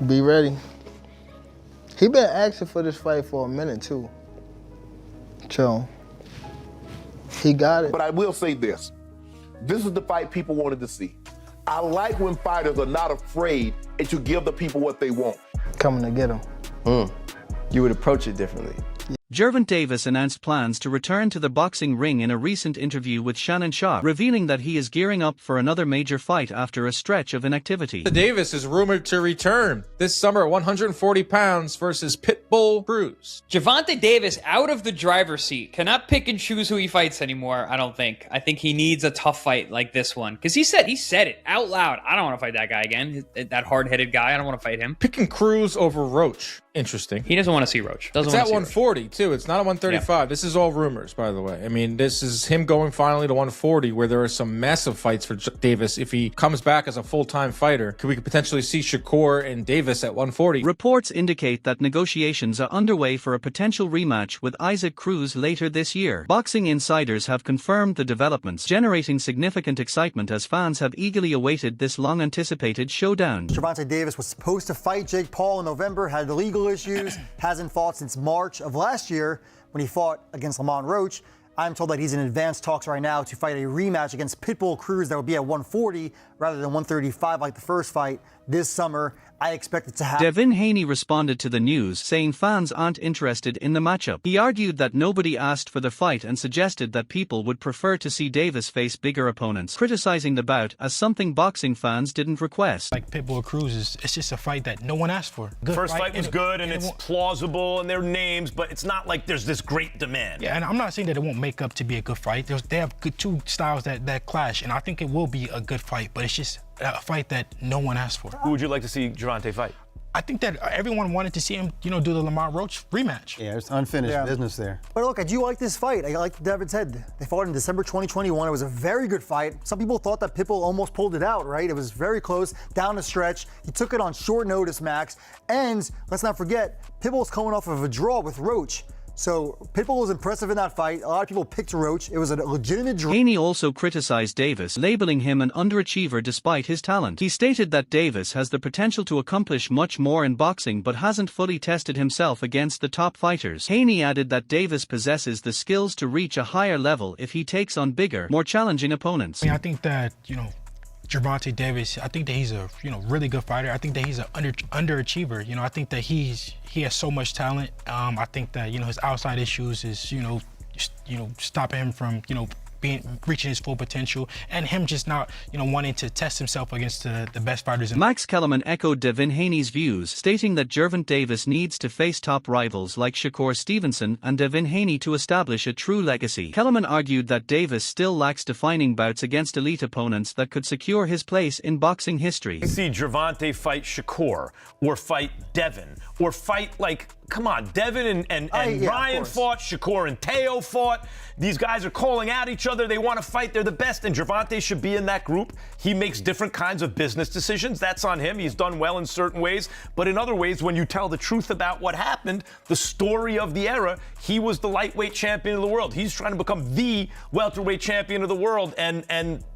Be ready. He been asking for this fight for a minute too. So he got it. But I will say this. This is the fight people wanted to see. I like when fighters are not afraid and to give the people what they want. Coming to get him. You would approach it differently. Gervonta Davis announced plans to return to the boxing ring in a recent interview with Shannon Sharpe, revealing that he is gearing up for another major fight after a stretch of inactivity. Davis is rumored to return this summer at 140 pounds versus Pitbull Cruz. Gervonta Davis out of the driver's seat. Cannot pick and choose who he fights anymore, I don't think. I think he needs a tough fight like this one. Because he said it out loud. I don't want to fight that guy again. That hard-headed guy. I don't want to fight him. Picking Cruz over Roach. Interesting. He doesn't want to see Roach. It's at 140, too. It's not at 135. Yeah. This is all rumors, by the way. I mean, this is him going finally to 140, where there are some massive fights for Davis. If he comes back as a full-time fighter, we could potentially see Shakur and Davis at 140. Reports indicate that negotiations are underway for a potential rematch with Isaac Cruz later this year. Boxing insiders have confirmed the developments, generating significant excitement as fans have eagerly awaited this long-anticipated showdown. Gervonta Davis was supposed to fight Jake Paul in November, had legal issues, hasn't fought since March of last year when he fought against Lamont Roach. I'm told that he's in advanced talks right now to fight a rematch against Pitbull Cruz that would be at 140 rather than 135 like the first fight this summer. I expect it to happen. Devin Haney responded to the news, saying fans aren't interested in the matchup. He argued that nobody asked for the fight and suggested that people would prefer to see Davis face bigger opponents, criticizing the bout as something boxing fans didn't request. Like Pitbull Cruz, it's just a fight that no one asked for. Good First fight was good and it's plausible and their names, but it's not like there's this great demand. Yeah, and I'm not saying that it won't make up to be a good fight. They have two styles that clash, and I think it will be a good fight, but it's just a fight that no one asked for. Who would you like to see Gervonta fight? I think that everyone wanted to see him, do the Lamont Roach rematch. Yeah, there's unfinished business there. But look, I do like this fight. I like Devin said. They fought in December 2021. It was a very good fight. Some people thought that Pitbull almost pulled it out, right? It was very close, down the stretch. He took it on short notice, Max. And let's not forget, Pitbull's coming off of a draw with Roach. So Pitbull was impressive in that fight. A lot of people picked Roach. It was a legitimate draw. Haney also criticized Davis, labeling him an underachiever despite his talent. He stated that Davis has the potential to accomplish much more in boxing but hasn't fully tested himself against the top fighters. Haney added that Davis possesses the skills to reach a higher level if he takes on bigger, more challenging opponents. I think that, Gervonta Davis, I think that he's a really good fighter. I think that he's an underachiever. I think that he has so much talent. I think that his outside issues is stopping him from reaching his full potential, and him just not wanting to test himself against the best fighters. Max Kellerman echoed Devin Haney's views, stating that Gervonta Davis needs to face top rivals like Shakur Stevenson and Devin Haney to establish a true legacy. Kellerman argued that Davis still lacks defining bouts against elite opponents that could secure his place in boxing history. See Gervonta fight Shakur, or fight Devin, or fight come on, Devin and Ryan fought, Shakur and Teo fought. These guys are calling out each other. They want to fight. They're the best, and Gervonta should be in that group. He makes different kinds of business decisions. That's on him. He's done well in certain ways, but in other ways, when you tell the truth about what happened, the story of the era, he was the lightweight champion of the world. He's trying to become the welterweight champion of the world, and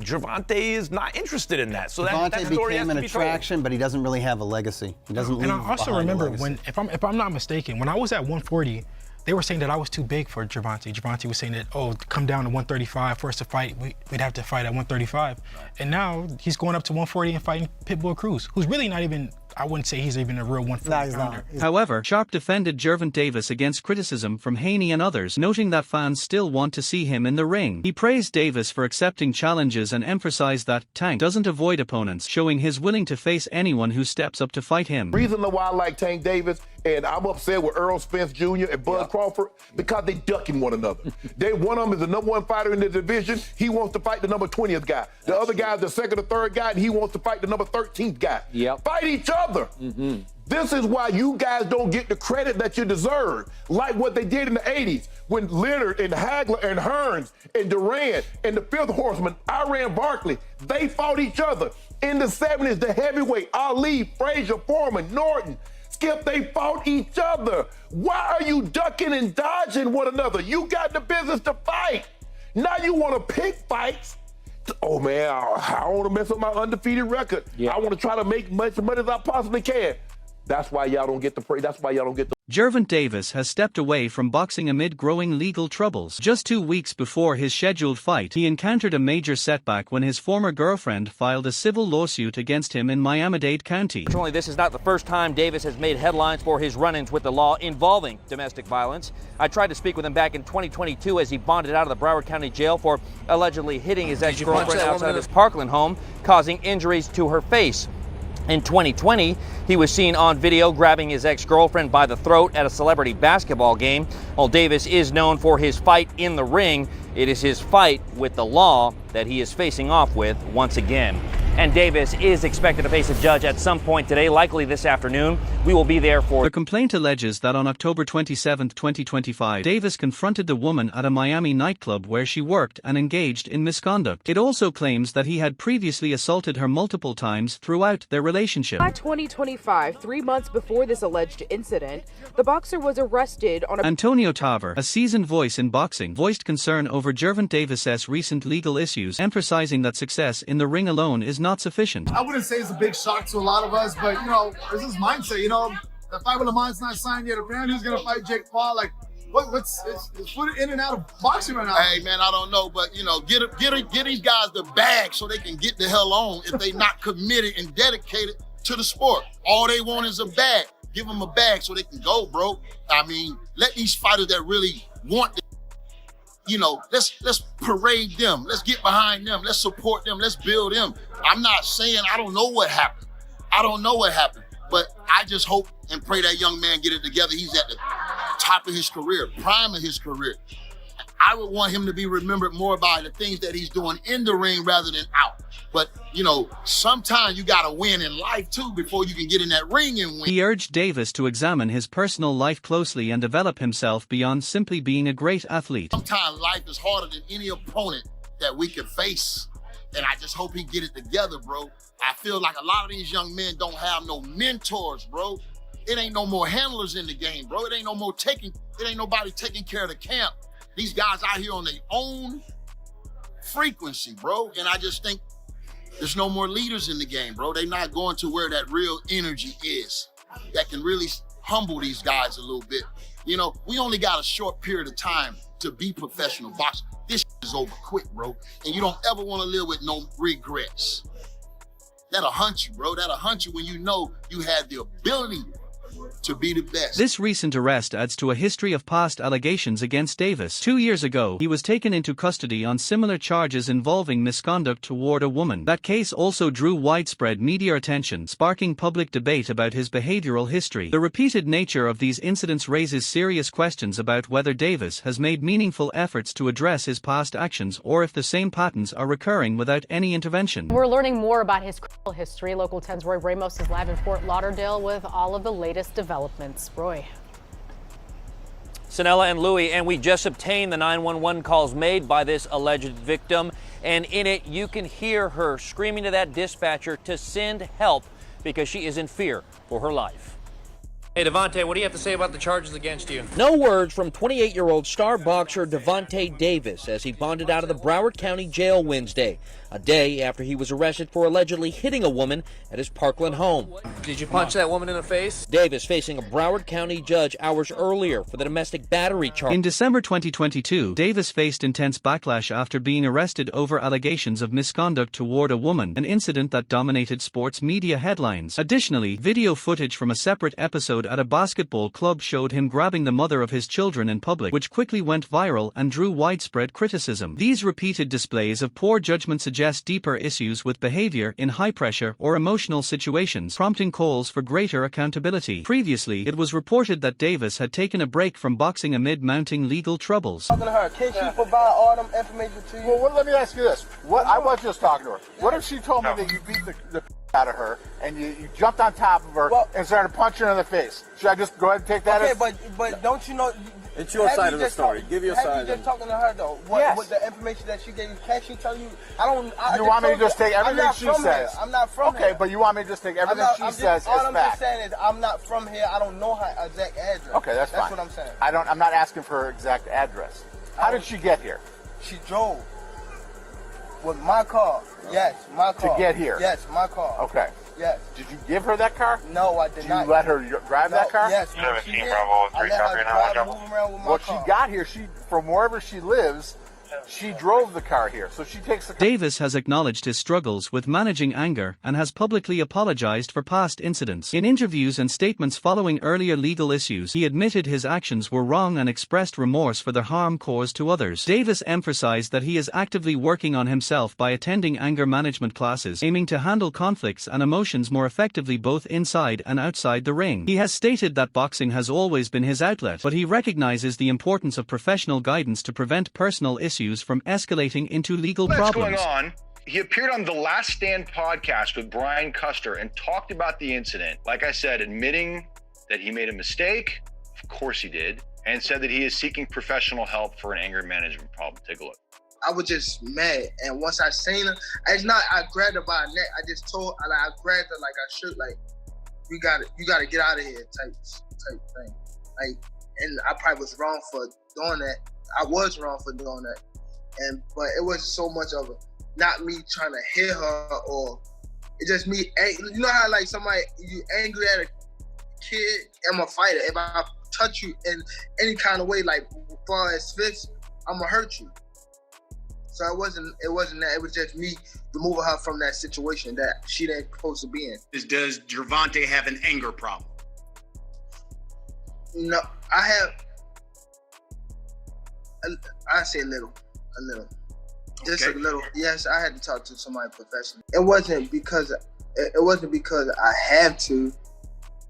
Gervonta is not interested in that. So that story has to be told. Became an attraction, but he doesn't really have a legacy. He doesn't leave behind a legacy. And I also remember if I'm not mistaken, when I was at 140, they were saying that I was too big for Gervonta. Gervonta was saying that, come down to 135 for us to fight. We'd have to fight at 135. Right. And now he's going up to 140 and fighting Pitbull Cruz, who's really not even, I wouldn't say he's even a real 140 pounder. However, Sharpe defended Gervonta Davis against criticism from Haney and others, noting that fans still want to see him in the ring. He praised Davis for accepting challenges and emphasized that Tank doesn't avoid opponents, showing he's willing to face anyone who steps up to fight him. Reason why I like Tank Davis, and I'm upset with Earl Spence Jr. and Bud Crawford, because they ducking one another. One of them is the number 1 fighter in the division. He wants to fight the number 20th guy. The other guy is the second or third guy, and he wants to fight the number 13th guy. Fight each other. This is why you guys don't get the credit that you deserve, like what they did in the 80s when Leonard and Hagler and Hearns and Duran and the Fifth Horseman, Iran Barkley, they fought each other. In the 70s, the heavyweight, Ali, Frazier, Foreman, Norton, Skip, they fought each other. Why are you ducking and dodging one another? You got the business to fight. Now you want to pick fights. Oh, man, I want to mess up my undefeated record. I want to try to make much money as I possibly can. That's why y'all don't get the praise. That's why y'all don't get the. Gervonta Davis has stepped away from boxing amid growing legal troubles. Just 2 weeks before his scheduled fight, he encountered a major setback when his former girlfriend filed a civil lawsuit against him in Miami-Dade County. Fortunately, this is not the first time Davis has made headlines for his run-ins with the law involving domestic violence. I tried to speak with him back in 2022 as he bonded out of the Broward County Jail for allegedly hitting his ex-girlfriend outside of his Parkland home, causing injuries to her face. In 2020, he was seen on video grabbing his ex-girlfriend by the throat at a celebrity basketball game. While Davis is known for his fight in the ring, it is his fight with the law that he is facing off with once again. And Davis is expected to face a judge at some point today, likely this afternoon. We will be there for... The complaint alleges that on October 27, 2025, Davis confronted the woman at a Miami nightclub where she worked and engaged in misconduct. It also claims that he had previously assaulted her multiple times throughout their relationship. By 2025, 3 months before this alleged incident, the boxer was arrested on a... Antonio Tarver, a seasoned voice in boxing, voiced concern over Gervonta Davis's recent legal issues, emphasizing that success in the ring alone is not sufficient. I wouldn't say it's a big shock to a lot of us, but, there's this mindset, the fight with Lamont's not signed yet. Apparently he's going to fight Jake Paul. Like, what's foot in and out of boxing right now? Hey, man, I don't know, but, get these guys the bag so they can get the hell on if they not committed and dedicated to the sport. All they want is a bag. Give them a bag so they can go, bro. I mean, let these fighters that really want it, let's parade them. Let's get behind them. Let's support them. Let's build them. I'm not saying I don't know what happened. But I just hope and pray that young man get it together. He's at the top of his career, prime of his career. I would want him to be remembered more by the things that he's doing in the ring rather than out. But, sometimes you got to win in life, too, before you can get in that ring and win. He urged Davis to examine his personal life closely and develop himself beyond simply being a great athlete. Sometimes life is harder than any opponent that we can face. And I just hope he get it together, bro. I feel like a lot of these young men don't have no mentors, bro. It ain't no more handlers in the game, bro. It ain't nobody taking care of the camp. These guys out here on their own frequency, bro. And I just think there's no more leaders in the game, bro. They're not going to where that real energy is that can really humble these guys a little bit. We only got a short period of time to be professional boxers. This is over quick, bro. And you don't ever want to live with no regrets. That'll hunt you, bro. That'll hunt you when you know you have the ability to be the best. This recent arrest adds to a history of past allegations against Davis. 2 years ago, he was taken into custody on similar charges involving misconduct toward a woman. That case also drew widespread media attention, sparking public debate about his behavioral history. The repeated nature of these incidents raises serious questions about whether Davis has made meaningful efforts to address his past actions or if the same patterns are recurring without any intervention. We're learning more about his criminal history. Local 10's Roy Ramos is live in Fort Lauderdale with all of the latest developments. Roy. Sanella and Louie, and we just obtained the 911 calls made by this alleged victim, and in it you can hear her screaming to that dispatcher to send help because she is in fear for her life. Hey, Devontae, what do you have to say about the charges against you? No words from 28-year-old star boxer Gervonta Davis as he bonded out of the Broward County Jail Wednesday, a day after he was arrested for allegedly hitting a woman at his Parkland home. Did you punch that woman in the face? Davis facing a Broward County judge hours earlier for the domestic battery charge. In December 2022, Davis faced intense backlash after being arrested over allegations of misconduct toward a woman, an incident that dominated sports media headlines. Additionally, video footage from a separate episode at a basketball club showed him grabbing the mother of his children in public, which quickly went viral and drew widespread criticism. These repeated displays of poor judgment suggest deeper issues with behavior in high-pressure or emotional situations, prompting calls for greater accountability. Previously, it was reported that Davis had taken a break from boxing amid mounting legal troubles. Talking to her, can she provide all them information to you? Well, let me ask you this. I was just talking to her. What if she told me that you beat the out of her and you jumped on top of her and started punching her in the face? Should I just go ahead and take that as... but don't you know... It's your side of the story. Give your side. You just talking to her though. With the information that she gave you, can she tell you? You want me to just take everything she says? I'm not from here. Okay, but you want me to just take everything she says as fact? All I'm just saying is I'm not from here. I don't know her exact address. Okay, that's fine. That's what I'm saying. I'm not asking for her exact address. How did she get here? She drove with my car. Yes, my car. To get here? Yes, my car. Okay. Yes. Did you give her that car? No, I did not. Did you let her drive that car? Yes. You haven't She seen did. Bravo I let her drive, move around with my Well, car. she got here. She from wherever she lives. She drove the car here, so she takes the car. Davis has acknowledged his struggles with managing anger and has publicly apologized for past incidents. In interviews and statements following earlier legal issues, he admitted his actions were wrong and expressed remorse for the harm caused to others. Davis emphasized that he is actively working on himself by attending anger management classes, aiming to handle conflicts and emotions more effectively both inside and outside the ring. He has stated that boxing has always been his outlet, but he recognizes the importance of professional guidance to prevent personal issues from escalating into legal problems. What's going on? He appeared on the Last Stand podcast with Brian Custer and talked about the incident. Like I said, admitting that he made a mistake, of course he did, and said that he is seeking professional help for an anger management problem. Take a look. I was just mad, and once I seen her, I grabbed her by her neck. I just told, I grabbed her like I should, like you gotta get out of here, type thing. Like, and I probably was wrong for doing that. I was wrong for doing that. But it wasn't so much of not me trying to hit her, or it's just me. You know how like somebody, you angry at a kid? I'm a fighter. If I touch you in any kind of way, like as far as fists, I'm gonna hurt you. So it wasn't that. It was just me removing her from that situation that she didn't supposed to be in. Does Gervonta have an anger problem? No, I say a little. Just a little. Yes, I had to talk to somebody professional. It wasn't because I have to.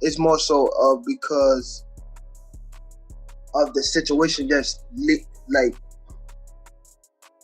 It's more so because of the situation. Just like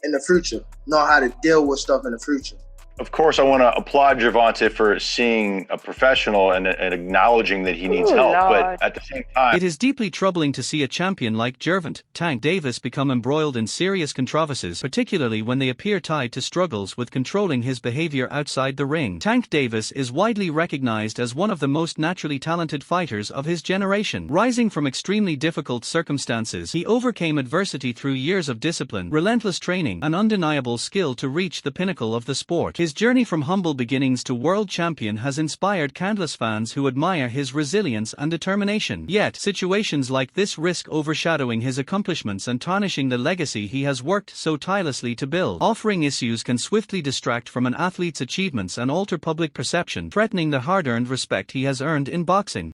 in the future, know how to deal with stuff in the future. Of course, I want to applaud Gervonta for seeing a professional and acknowledging that he needs help, but at the same time... It is deeply troubling to see a champion like Gervonta Tank Davis become embroiled in serious controversies, particularly when they appear tied to struggles with controlling his behavior outside the ring. Tank Davis is widely recognized as one of the most naturally talented fighters of his generation. Rising from extremely difficult circumstances, he overcame adversity through years of discipline, relentless training, and undeniable skill to reach the pinnacle of the sport. His journey from humble beginnings to world champion has inspired countless fans who admire his resilience and determination. Yet, situations like this risk overshadowing his accomplishments and tarnishing the legacy he has worked so tirelessly to build. Offering issues can swiftly distract from an athlete's achievements and alter public perception, threatening the hard-earned respect he has earned in boxing.